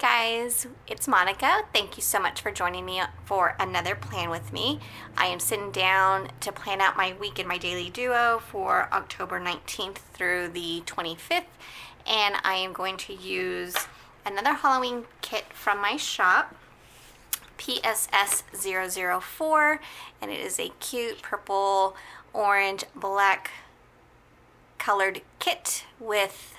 guys, it's Monica. Thank you so much for joining me for another plan with me. I am sitting down to plan out my week in my daily duo for October 19th through the 25th, and I am going to use another Halloween kit from my shop, PSS004, and it is a cute purple, orange, black colored kit with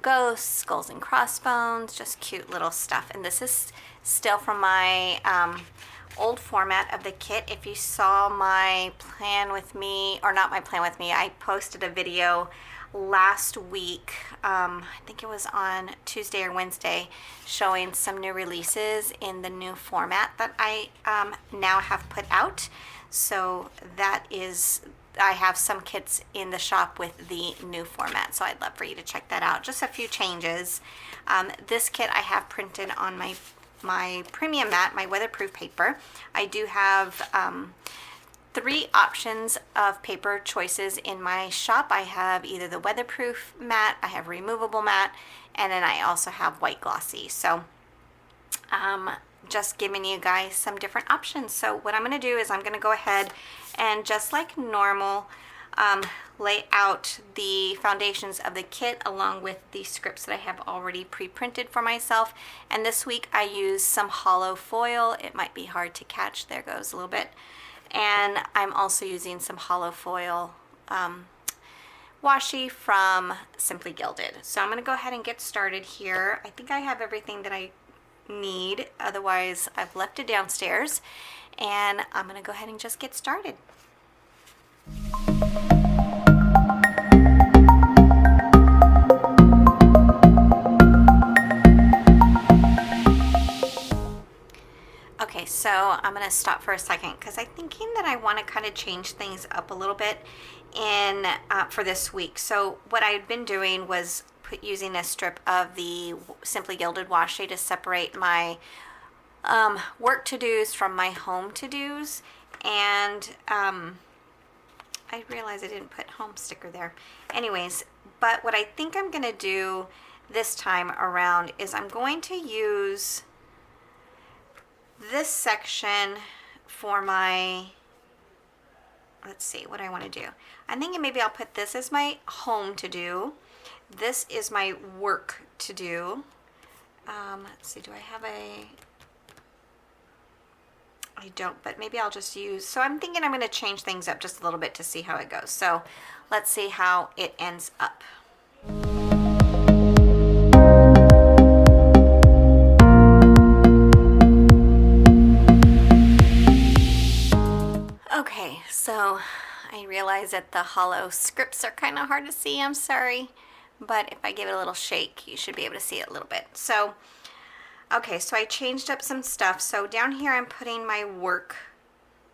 ghosts, skulls and crossbones, just cute little stuff. And this is still from my old format of the kit. If you saw my plan with me, or not my plan with me, I posted a video last week, I think it was on Tuesday or Wednesday, showing some new releases in the new format that I now have put out. So that is, I have some kits in the shop with the new format, so I'd love for you to check that out. Just a few changes. This kit I have printed on my premium mat, my weatherproof paper. I do have 3 options of paper choices in my shop. I have either the weatherproof mat, I have removable mat, and then I also have white glossy. So just giving you guys some different options. So what I'm going to do is I'm going to go ahead and, just like normal, lay out the foundations of the kit along with the scripts that I have already pre-printed for myself. And this week I use some hollow foil. It might be hard to catch. There goes a little bit. And I'm also using some hollow foil washi from Simply Gilded. So I'm going to go ahead and get started here. I think I have everything that I need, otherwise I've left it downstairs, and I'm going to go ahead and just get started. Okay, so I'm going to stop for a second because I'm thinking that I want to kind of change things up a little bit in for this week. So what I've been doing was using a strip of the Simply Gilded washi to separate my work to-dos from my home to-dos, and I realized I didn't put home sticker there. Anyways, but what I think I'm going to do this time around is I'm going to use this section for my, let's see what I want to do. I'm thinking maybe I'll put this as my home to-do. This is my work to do. Let's see, do I have I don't, but maybe I'll just use, so I'm thinking I'm going to change things up just a little bit to see how it goes. So let's see how it ends up. Okay, so I realize that the hollow scripts are kind of hard to see. I'm sorry. But if I give it a little shake, you should be able to see it a little bit. So, okay, so I changed up some stuff. So down here I'm putting my work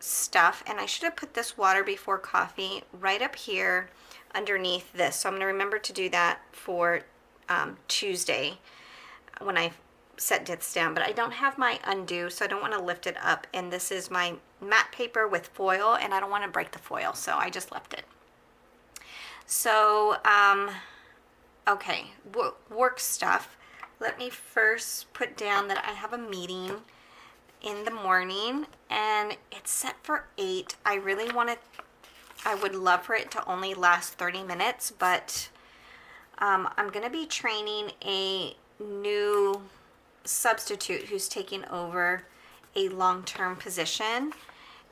stuff, and I should have put this water before coffee right up here underneath this. So I'm going to remember to do that for Tuesday when I set this down. But I don't have my undo, so I don't want to lift it up. And this is my matte paper with foil, and I don't want to break the foil, so I just left it. So, okay, work stuff. Let me first put down that I have a meeting in the morning, and it's set for 8. I really want to, I would love for it to only last 30 minutes, but I'm going to be training a new substitute who's taking over a long-term position.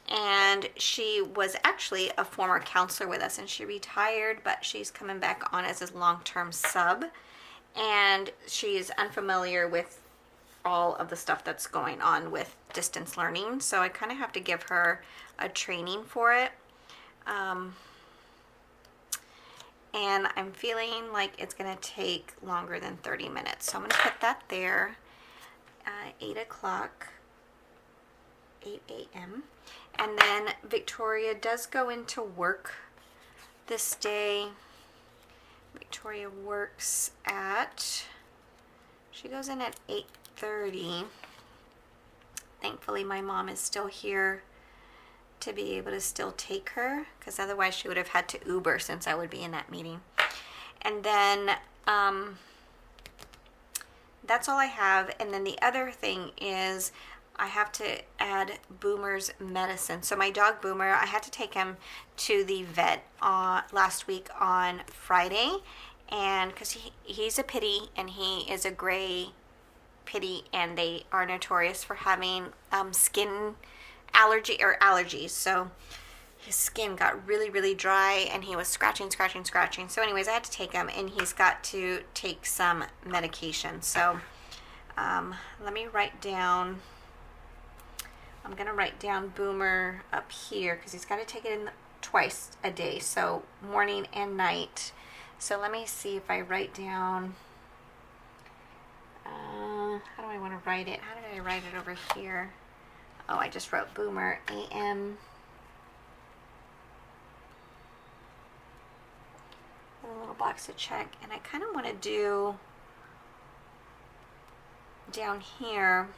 And she was actually a former counselor with us, and she retired, but she's coming back on as a long-term sub, and she is unfamiliar with all of the stuff that's going on with distance learning, so I kind of have to give her a training for it. And I'm feeling like it's going to take longer than 30 minutes, so I'm going to put that there. 8 o'clock, 8 a.m. And then Victoria does go into work this day. Victoria works at, she goes in at 8:30. Thankfully my mom is still here to be able to still take her, because otherwise she would have had to Uber since I would be in that meeting. And then that's all I have. And then the other thing is I have to add Boomer's medicine. So my dog Boomer, I had to take him to the vet last week on Friday, and because he's a pitty and he is a gray pitty, and they are notorious for having skin allergies. So his skin got really, really dry, and he was scratching. So anyways, I had to take him, and he's got to take some medication. So let me write down, I'm going to write down Boomer up here because he's got to take it in twice a day, so morning and night. So let me see if I write down, how do I want to write it? How did I write it over here? Oh, I just wrote Boomer AM. A little box to check, and I kind of want to do down here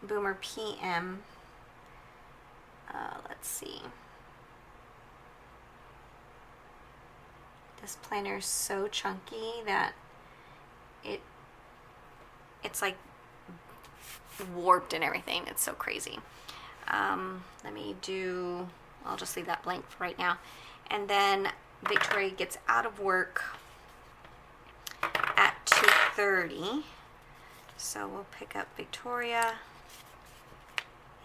Boomer PM. Let's see. This planner is so chunky that it's like warped and everything. It's so crazy. Let me do, I'll just leave that blank for right now. And then Victoria gets out of work at 2:30. So we'll pick up Victoria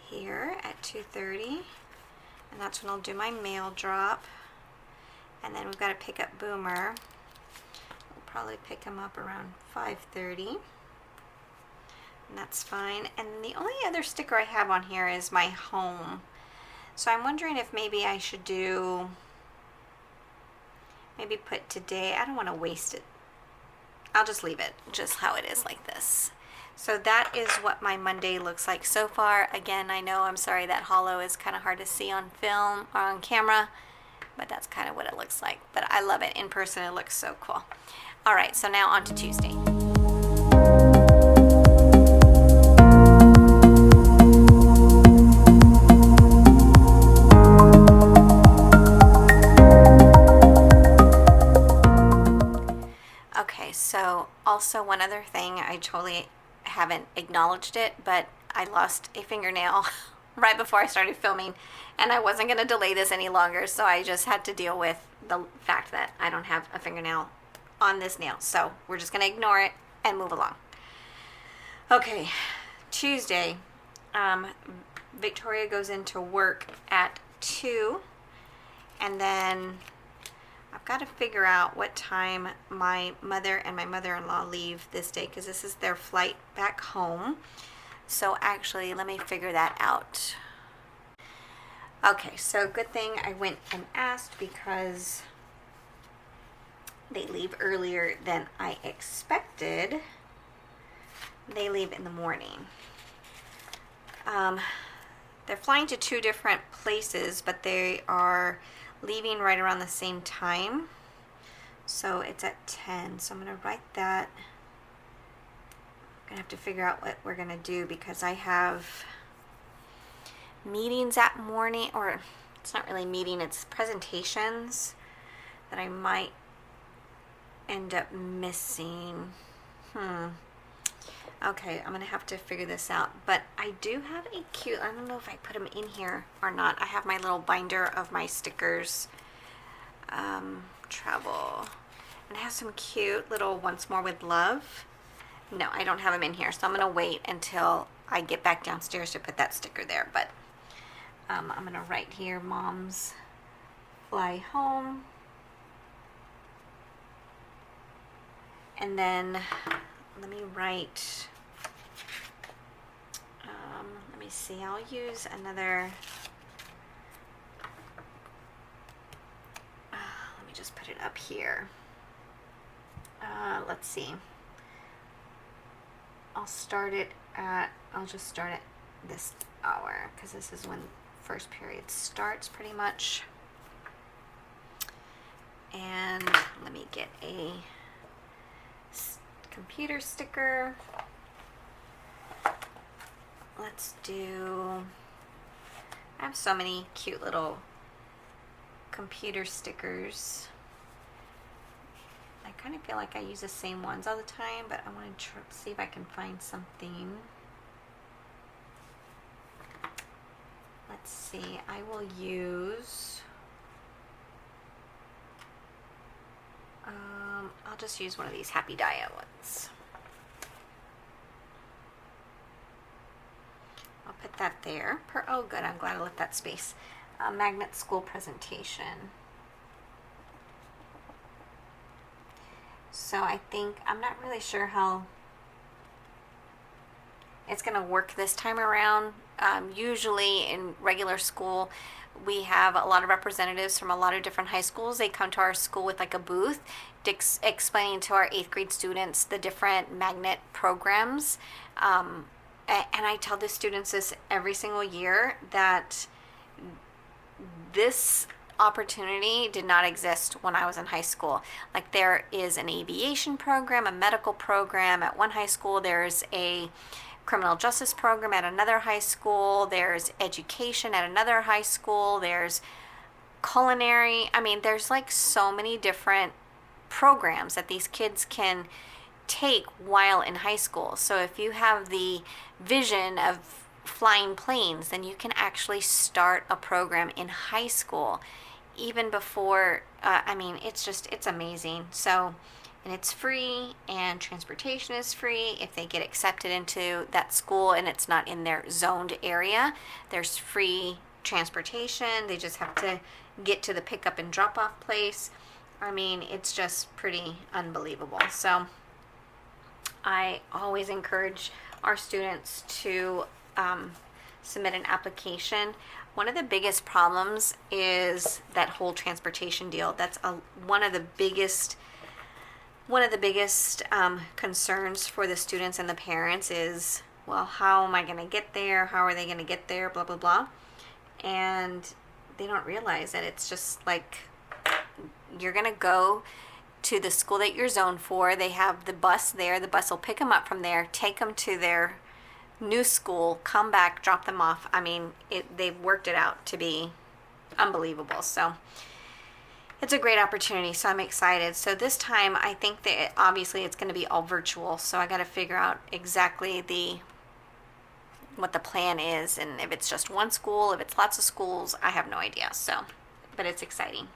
here at 2:30. And that's when I'll do my mail drop. And then we've got to pick up Boomer. We'll probably pick him up around 5:30. And that's fine. And the only other sticker I have on here is my home. So I'm wondering if maybe I should do, maybe put today. I don't want to waste it. I'll just leave it just how it is, like this. So that is what my Monday looks like so far. Again, I know, I'm sorry, that hollow is kind of hard to see on film or on camera, but that's kind of what it looks like. But I love it in person. It looks so cool. All right, so now on to Tuesday. Okay, so also one other thing, I totally haven't acknowledged it, but I lost a fingernail right before I started filming, and I wasn't going to delay this any longer, so I just had to deal with the fact that I don't have a fingernail on this nail. So we're just going to ignore it and move along. Okay, Tuesday, Victoria goes into work at 2, and then I've got to figure out what time my mother and my mother-in-law leave this day, because this is their flight back home. So actually, let me figure that out. Okay, so good thing I went and asked, because they leave earlier than I expected. They leave in the morning. They're flying to 2 different places, but they are leaving right around the same time. So it's at 10. So I'm going to write that. I'm going to have to figure out what we're going to do, because I have meetings that morning, or it's not really meeting, it's presentations that I might end up missing. Okay, I'm gonna have to figure this out, but I do have a cute, I don't know if I put them in here or not. I have my little binder of my stickers, travel, and it has some cute little once more with love. No, I don't have them in here, so I'm gonna wait until I get back downstairs to put that sticker there. But I'm gonna write here, Mom's fly home, and then let me write, let me see, I'll use another, let me just put it up here. Let's see, I'll just start at this hour, because this is when first period starts pretty much. And let me get a computer sticker. Let's do, I have so many cute little computer stickers. I kind of feel like I use the same ones all the time, but I want to see if I can find something. Let's see, I will use, I'll just use one of these Happy Dia ones. I'll put that there. Oh good, I'm glad I left that space. Magnet School Presentation. So I think, I'm not really sure how it's going to work this time around. Usually in regular school, we have a lot of representatives from a lot of different high schools. They come to our school with like a booth explaining to our 8th grade students the different magnet programs. And I tell the students this every single year, that this opportunity did not exist when I was in high school. Like, there is an aviation program, a medical program at one high school, there's a criminal justice program at another high school, there's education at another high school, there's culinary. I mean, there's like so many different programs that these kids can take while in high school. So if you have the vision of flying planes, then you can actually start a program in high school even before, I mean, it's amazing. So, and it's free, and transportation is free if they get accepted into that school and it's not in their zoned area. There's free transportation. They just have to get to the pickup and drop off place. I mean, it's just pretty unbelievable. So I always encourage our students to submit an application. One of the biggest problems is that whole transportation deal. That's one of the biggest concerns for the students and the parents is, well, how am I going to get there? How are they going to get there? Blah, blah, blah. And they don't realize that it's just like, you're going to go to the school that you're zoned for. They have the bus there. The bus will pick them up from there, take them to their new school, come back, drop them off. I mean, they've worked it out to be unbelievable. So it's a great opportunity. So I'm excited. So this time, I think that obviously it's going to be all virtual. So I got to figure out exactly what the plan is, and if it's just one school, if it's lots of schools, I have no idea. So, but it's exciting.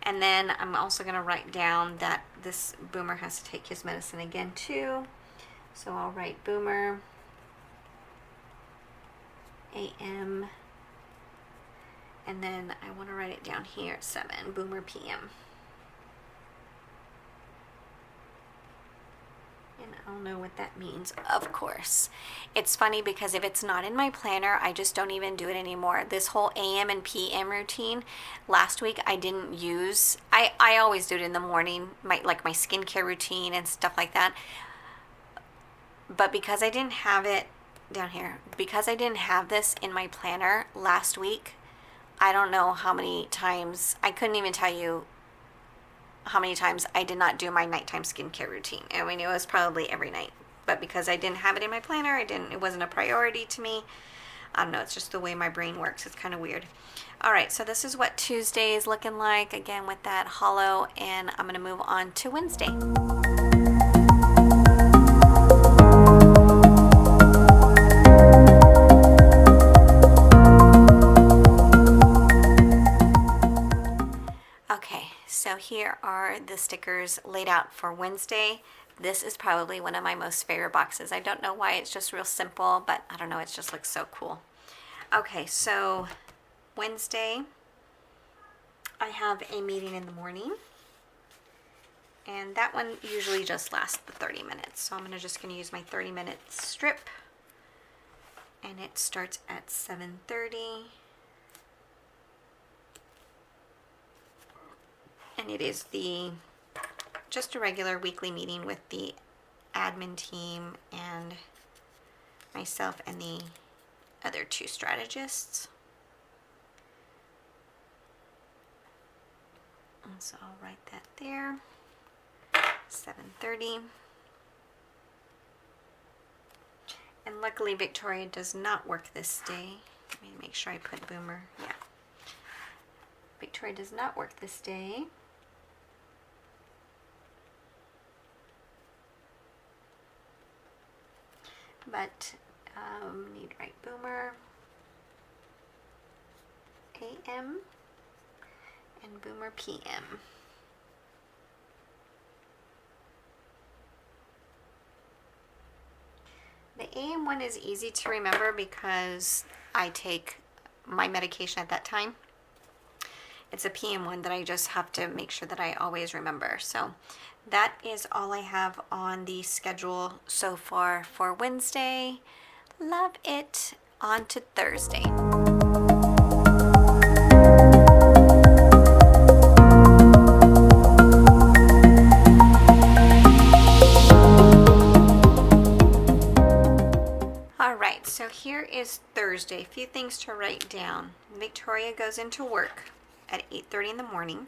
And then I'm also going to write down that this Boomer has to take his medicine again too. So I'll write Boomer AM, and then I want to write it down here at 7, Boomer PM. And I'll know what that means, of course. It's funny because if it's not in my planner, I just don't even do it anymore. This whole AM and PM routine, last week I didn't use, I always do it in the morning, my skincare routine and stuff like that. But because I didn't have it down here, because I didn't have this in my planner last week, I don't know how many times, I couldn't even tell you how many times I did not do my nighttime skincare routine. And we knew it was probably every night. But because I didn't have it in my planner, it wasn't a priority to me. I don't know, it's just the way my brain works. It's kind of weird. All right, so this is what Tuesday is looking like, again with that hollow, and I'm going to move on to Wednesday. So here are the stickers laid out for Wednesday. This is probably one of my most favorite boxes. I don't know why, it's just real simple, but I don't know, it just looks so cool. Okay, so Wednesday, I have a meeting in the morning, and that one usually just lasts the 30 minutes. So I'm just going to use my 30-minute strip, and it starts at 7:30. And it is just a regular weekly meeting with the admin team and myself and the other 2 strategists. And so I'll write that there, 7:30. And luckily Victoria does not work this day. Let me make sure I put Boomer, yeah. Victoria does not work this day. but need to write Boomer AM and Boomer PM. The AM one is easy to remember because I take my medication at that time. It's a PM one that I just have to make sure that I always remember. So that is all I have on the schedule so far for Wednesday. Love it. On to Thursday. All right, so here is Thursday. A few things to write down. Victoria goes into work at 8:30 in the morning.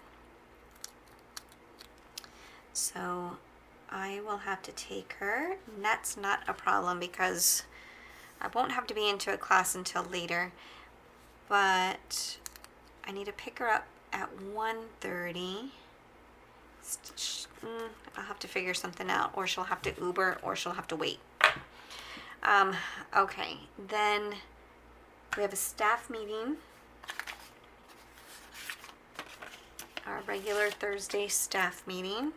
So I will have to take her. And that's not a problem because I won't have to be into a class until later. But I need to pick her up at 1:30. I'll have to figure something out, or she'll have to Uber, or she'll have to wait. Okay, then we have a staff meeting. Our regular Thursday staff meeting.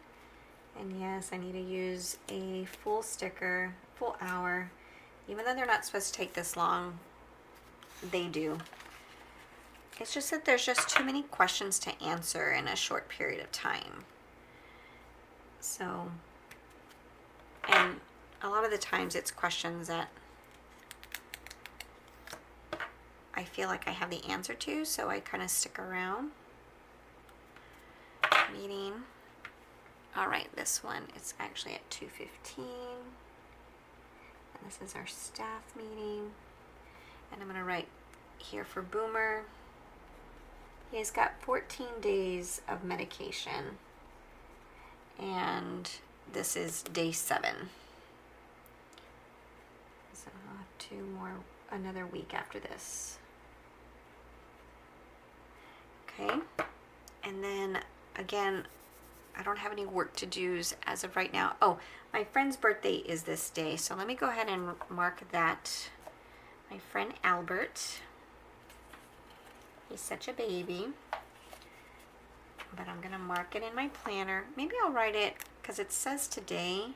And yes, I need to use a full sticker, full hour. Even though they're not supposed to take this long, they do. It's just that there's just too many questions to answer in a short period of time. So, and a lot of the times it's questions that I feel like I have the answer to, so I kind of stick around. Meeting. All right, this one is actually at 2:15. And this is our staff meeting. And I'm going to write here for Boomer. He's got 14 days of medication. And this is day 7. So I'll have 2 more, another week after this. Okay. And then again, I don't have any work to do's as of right now. Oh, my friend's birthday is this day. So let me go ahead and mark that. My friend Albert. He's such a baby. But I'm going to mark it in my planner. Maybe I'll write it, because it says today.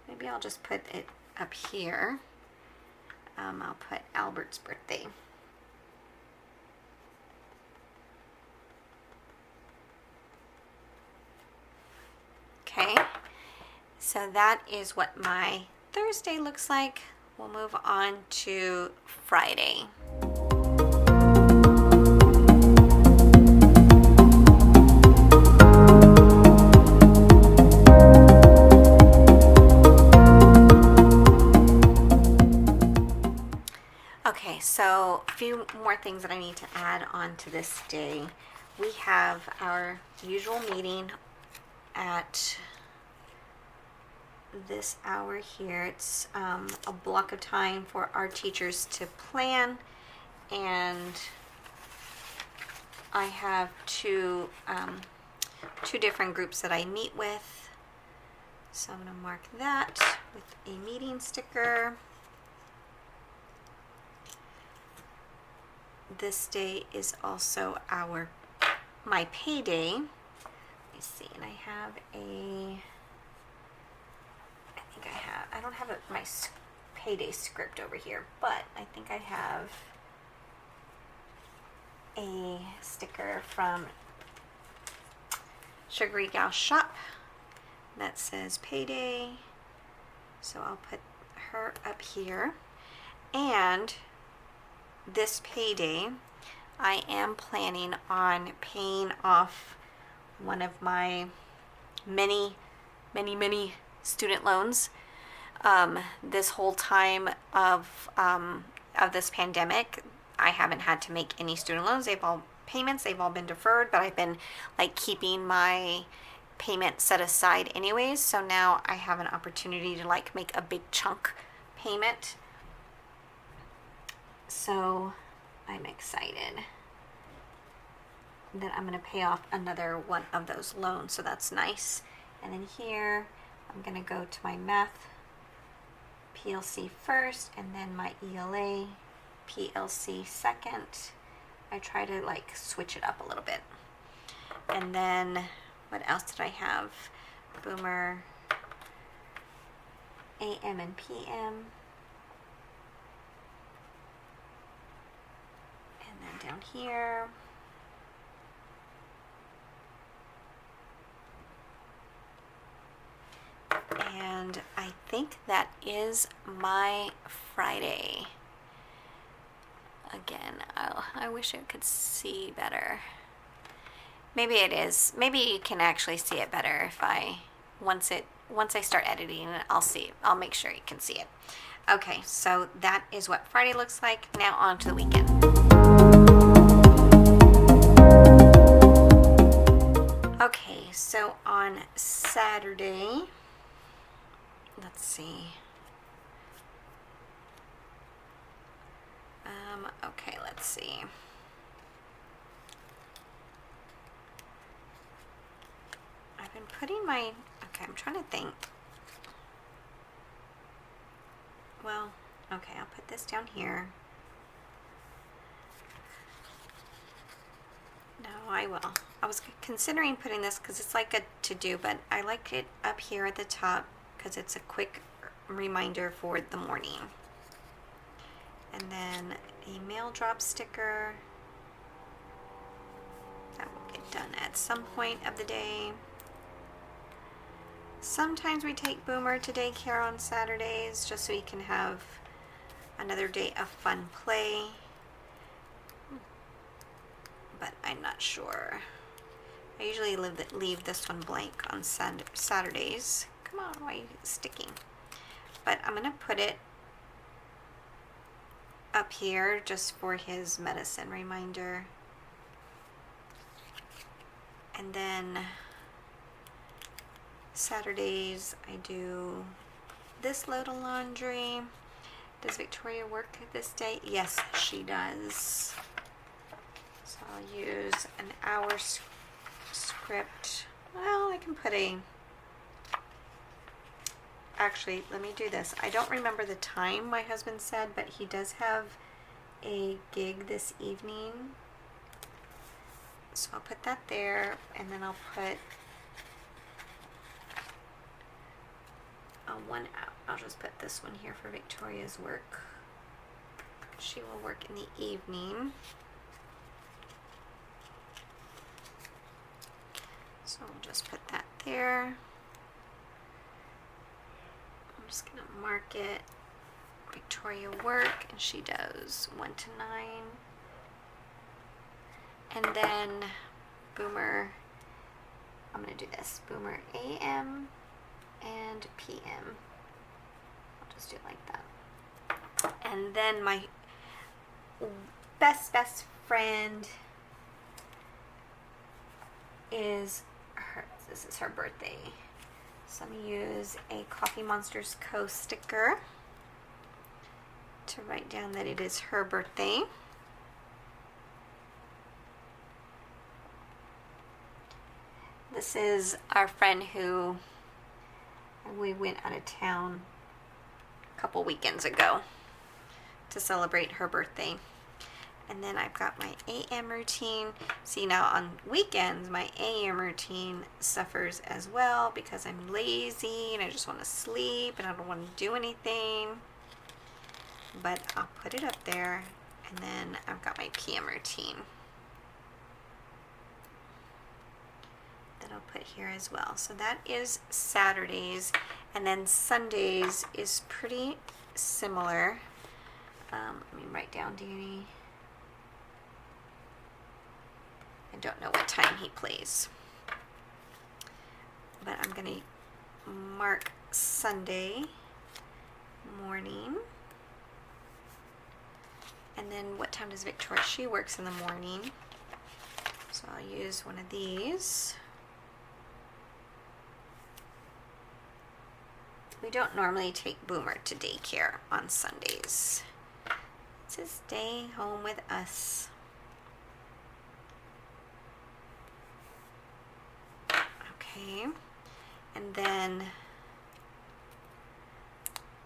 Maybe I'll just put it up here. I'll put Albert's birthday. Okay, so that is what my Thursday looks like. We'll move on to Friday. Okay, so a few more things that I need to add on to this day. We have our usual meeting at this hour here. It's a block of time for our teachers to plan, and I have two different groups that I meet with. So I'm going to mark that with a meeting sticker. This day is also my payday. Let me see, and I don't have my payday script over here, but I think I have a sticker from Sugary Gal Shop that says payday. So I'll put her up here. And this payday, I am planning on paying off one of my many student loans. This whole time of this pandemic, I haven't had to make any student loans. They've all been deferred, but I've been like keeping my payment set aside anyways. So now I have an opportunity to like make a big chunk payment. So I'm excited that I'm going to pay off another one of those loans. So that's nice. And then here, I'm going to go to my math PLC first, and then my ELA PLC second. I try to like switch it up a little bit. And then what else did I have? Boomer AM and PM. And then down here, and I think that is my Friday. Again, I wish I could see better. Maybe it is. Maybe you can actually see it better if once I start editing it, I'll make sure you can see it. Okay, so that is what Friday looks like. Now on to the weekend. Okay, so on Saturday, let's see. Okay, let's see. I've been putting okay, I'm trying to think. Well, okay, I'll put this down here. No, I will. I was considering putting this because it's like a to-do, but I like it up here at the top because it's a quick reminder for the morning. And then a mail drop sticker. That will get done at some point of the day. Sometimes we take Boomer to daycare on Saturdays just so he can have another day of fun play. But I'm not sure. I usually leave this one blank on Saturdays. Come on, why are you sticking? But I'm going to put it up here just for his medicine reminder. And then Saturdays I do this load of laundry. Does Victoria work this day? Yes, she does. So I'll use an hour script. Well, I can put actually, let me do this. I don't remember the time my husband said, but he does have a gig this evening. So I'll put that there, and then I'll put I'll just put this one here for Victoria's work. She will work in the evening. So we'll just put that there. I'm just going to mark it Victoria work, and she does 1 to 9. And then Boomer, I'm going to do this, Boomer AM and PM. I'll just do it like that. And then my best friend is this is her birthday. So I'm going to use a Coffee Monsters Co. sticker to write down that it is her birthday. This is our friend who we went out of town a couple weekends ago to celebrate her birthday. And then I've got my AM routine. See, now on weekends, my AM routine suffers as well because I'm lazy and I just want to sleep and I don't want to do anything. But I'll put it up there. And then I've got my PM routine that I'll put here as well. So that is Saturdays. And then Sundays is pretty similar. Let me write down Danny. I don't know what time he plays, but I'm going to mark Sunday morning. And then what time does Victoria? She works in the morning, so I'll use one of these. We don't normally take Boomer to daycare on Sundays. It's his day home with us. Okay, and then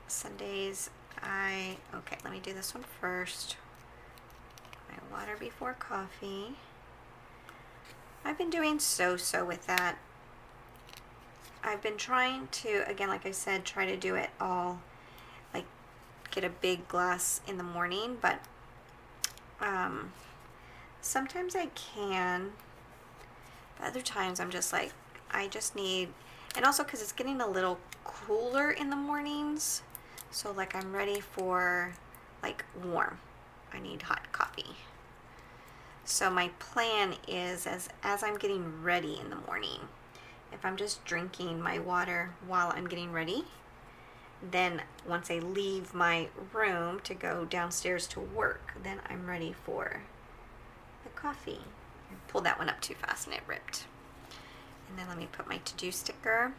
Sundays, okay, let me do this one first. My water before coffee. I've been doing so-so with that. I've been trying to, again, like I said, try to do it all, like get a big glass in the morning, but sometimes I can, but other times I'm just like, I just need, and also because it's getting a little cooler in the mornings, so like I'm ready for like warm. I need hot coffee. So my plan is as I'm getting ready in the morning, if I'm just drinking my water while I'm getting ready, then once I leave my room to go downstairs to work, then I'm ready for the coffee. I pulled that one up too fast and it ripped. And then let me put my to-do sticker.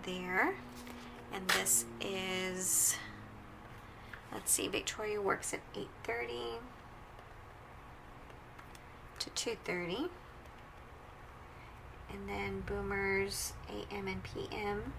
There. And this is, let's see, Victoria works at 8:30 to 2:30. And then Boomer's AM and PM